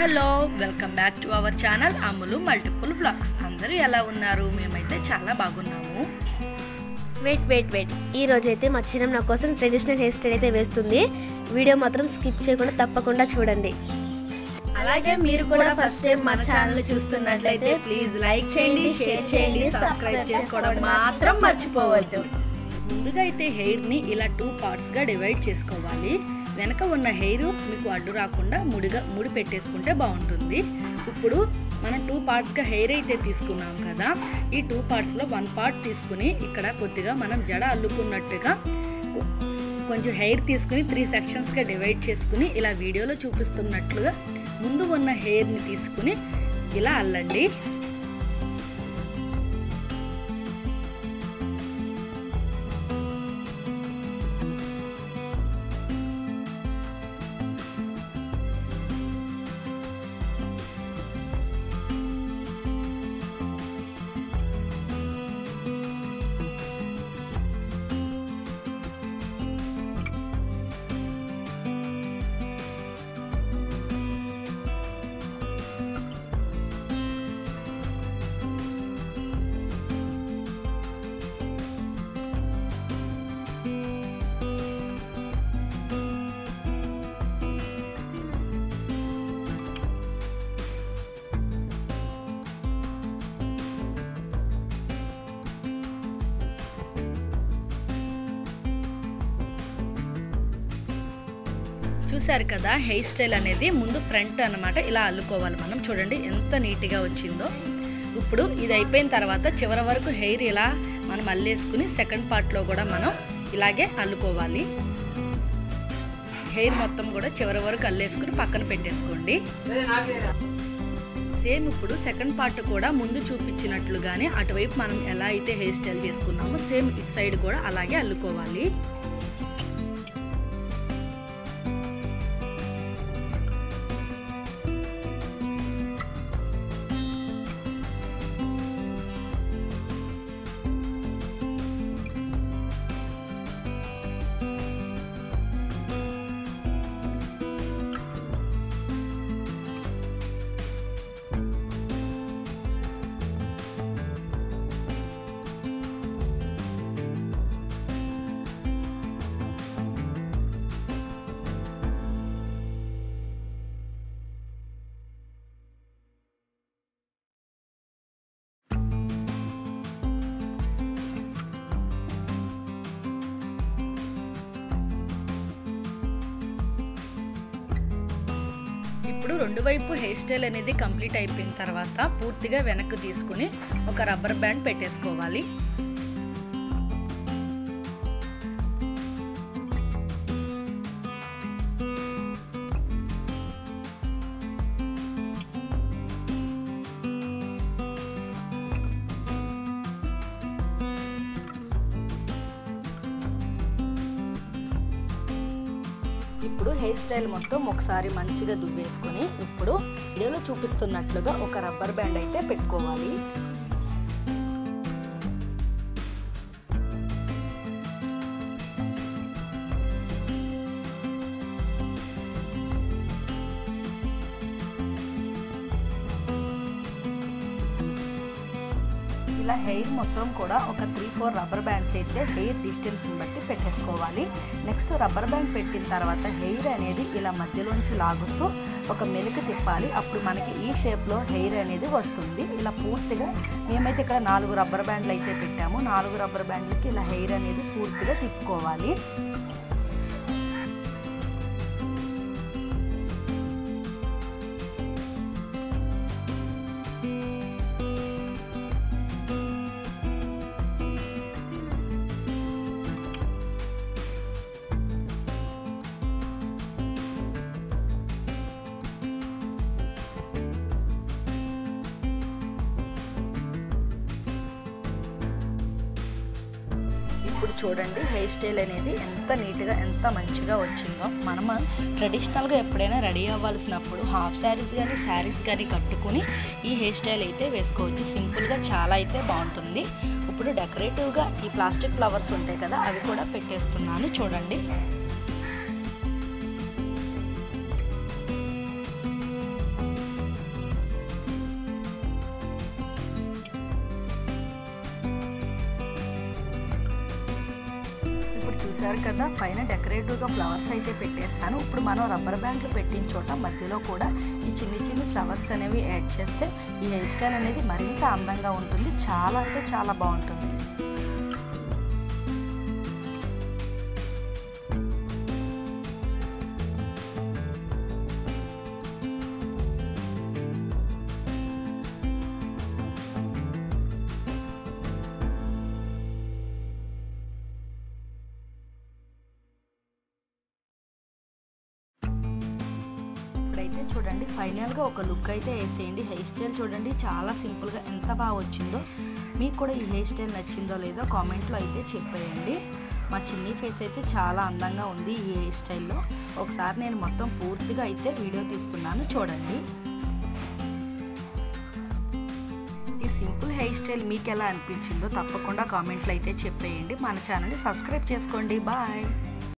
Hello welcome back to our channel Ammulu multiple vlogs. అందరూ ఎలా ఉన్నారు? మేమైతే చాలా బాగున్నాము. వెయిట్ ఈ రోజైతే మా చిన్న నా కోసం ట్రెడిషనల్ హెయిర్ స్టైల్ అయితే వేస్తుంది. వీడియో మాత్రం స్కిప్ చేయకుండా తప్పకుండా చూడండి. అలాగే మీరు కూడా ఫస్ట్ టైం మన ఛానల్ చూస్తున్నట్లయితే ప్లీజ్ లైక్ చేయండి, షేర్ చేయండి, సబ్స్క్రైబ్ చేసుకోవడం మాత్రం మర్చిపోవద్దు. ముందుగా అయితే హెయిర్ని ఇలా 2 పార్ట్స్గా డివైడ్ చేసుకోవాలి. వెనక ఉన్న హెయిర్ మీకు అడ్డు రాకుండా ముడి పెట్టేసుకుంటే బాగుంటుంది. ఇప్పుడు మనం 2 పార్ట్స్గా హెయిర్ అయితే తీసుకున్నాం కదా, ఈ 2 పార్ట్స్లో 1 పార్ట్ తీసుకుని ఇక్కడ కొద్దిగా మనం జడ అల్లుకున్నట్టుగా కొంచెం హెయిర్ తీసుకుని 3 సెక్షన్స్గా డివైడ్ చేసుకుని ఇలా వీడియోలో చూపిస్తున్నట్లుగా ముందు ఉన్న హెయిర్ని తీసుకుని ఇలా అల్లండి. చూసారు కదా, హెయిర్ స్టైల్ అనేది ముందు ఫ్రంట్ అన్నమాట ఇలా అల్లుకోవాలి మనం. చూడండి ఎంత నీట్గా వచ్చిందో. ఇప్పుడు ఇది అయిపోయిన తర్వాత చివరి వరకు హెయిర్ ఇలా మనం అల్లేసుకుని సెకండ్ పార్ట్లో కూడా మనం ఇలాగే అల్లుకోవాలి. హెయిర్ మొత్తం కూడా చివరి వరకు అల్లేసుకుని పక్కన పెట్టేసుకోండి. సేమ్ ఇప్పుడు సెకండ్ పార్ట్ కూడా ముందు చూపించినట్లుగానే అటువైపు మనం ఎలా అయితే హెయిర్ స్టైల్ చేసుకున్నామో సేమ్ ఇటు సైడ్ కూడా అలాగే అల్లుకోవాలి. ఇప్పుడు రెండు వైపు హెయిర్ స్టైల్ అనేది కంప్లీట్ అయిపోయిన తర్వాత పూర్తిగా వెనక్కి తీసుకుని ఒక రబ్బర్ బ్యాండ్ పెట్టేసుకోవాలి. ఇప్పుడు హెయిర్ స్టైల్ మొత్తం ఒకసారి మంచిగా దువ్వేసుకొని ఇప్పుడు వీడియోలో చూపిస్తున్నట్లుగా ఒక రబ్బర్ బ్యాండ్ అయితే పెట్టుకోవాలి. ఇలా హెయిర్ మొత్తం కూడా ఒక 3-4 రబ్బర్ బ్యాండ్స్ అయితే హెయిర్ డిస్టెన్స్ని బట్టి పెట్టేసుకోవాలి. నెక్స్ట్ రబ్బర్ బ్యాండ్ పెట్టిన తర్వాత హెయిర్ అనేది ఇలా మధ్యలోంచి లాగుతూ ఒక మెలిక తిప్పాలి. అప్పుడు మనకి ఈ షేప్లో హెయిర్ అనేది వస్తుంది. ఇలా పూర్తిగా మేమైతే ఇక్కడ 4 రబ్బర్ బ్యాండ్లు అయితే పెట్టాము. 4 రబ్బర్ బ్యాండ్లకి ఇలా హెయిర్ అనేది పూర్తిగా తిప్పుకోవాలి. ఇప్పుడు చూడండి హెయిర్ స్టైల్ అనేది ఎంత నీట్గా ఎంత మంచిగా వచ్చిందో. మనం ట్రెడిషనల్గా ఎప్పుడైనా రెడీ అవ్వాల్సినప్పుడు హాఫ్ శారీస్ కానీ శారీస్ కానీ కట్టుకుని ఈ హెయిర్ స్టైల్ అయితే వేసుకోవచ్చు. సింపుల్గా చాలా అయితే బాగుంటుంది. ఇప్పుడు డెకరేటివ్గా ఈ ప్లాస్టిక్ ఫ్లవర్స్ ఉంటాయి కదా, అవి కూడా పెట్టేస్తున్నాను చూడండి. చూసారు కదా, పైన డెకరేటివ్గా ఫ్లవర్స్ అయితే పెట్టేస్తాను. ఇప్పుడు మనం రబ్బర్ బ్యాండ్లు పెట్టిన చోట మధ్యలో కూడా ఈ చిన్ని చిన్ని ఫ్లవర్స్ అనేవి యాడ్ చేస్తే ఈ హెయిర్ స్టైల్ అనేది మరింత అందంగా ఉంటుంది. చాలా అంటే చాలా బాగుంటుంది. ఇప్పుడైతే చూడండి, ఫైనల్గా ఒక లుక్ అయితే వేసేయండి. హెయిర్ స్టైల్ చూడండి చాలా సింపుల్గా ఎంత బాగా వచ్చిందో. మీకు కూడా ఈ హెయిర్ స్టైల్ నచ్చిందో లేదో కామెంట్లో అయితే చెప్పేయండి. మా చిన్ని ఫేస్ అయితే చాలా అందంగా ఉంది ఈ హెయిర్ స్టైల్లో. ఒకసారి నేను మొత్తం పూర్తిగా అయితే వీడియో తీస్తున్నాను చూడండి. ఈ సింపుల్ హెయిర్ స్టైల్ మీకు ఎలా అనిపించిందో తప్పకుండా కామెంట్లో అయితే చెప్పేయండి. మన ఛానల్ని సబ్స్క్రైబ్ చేసుకోండి. బాయ్.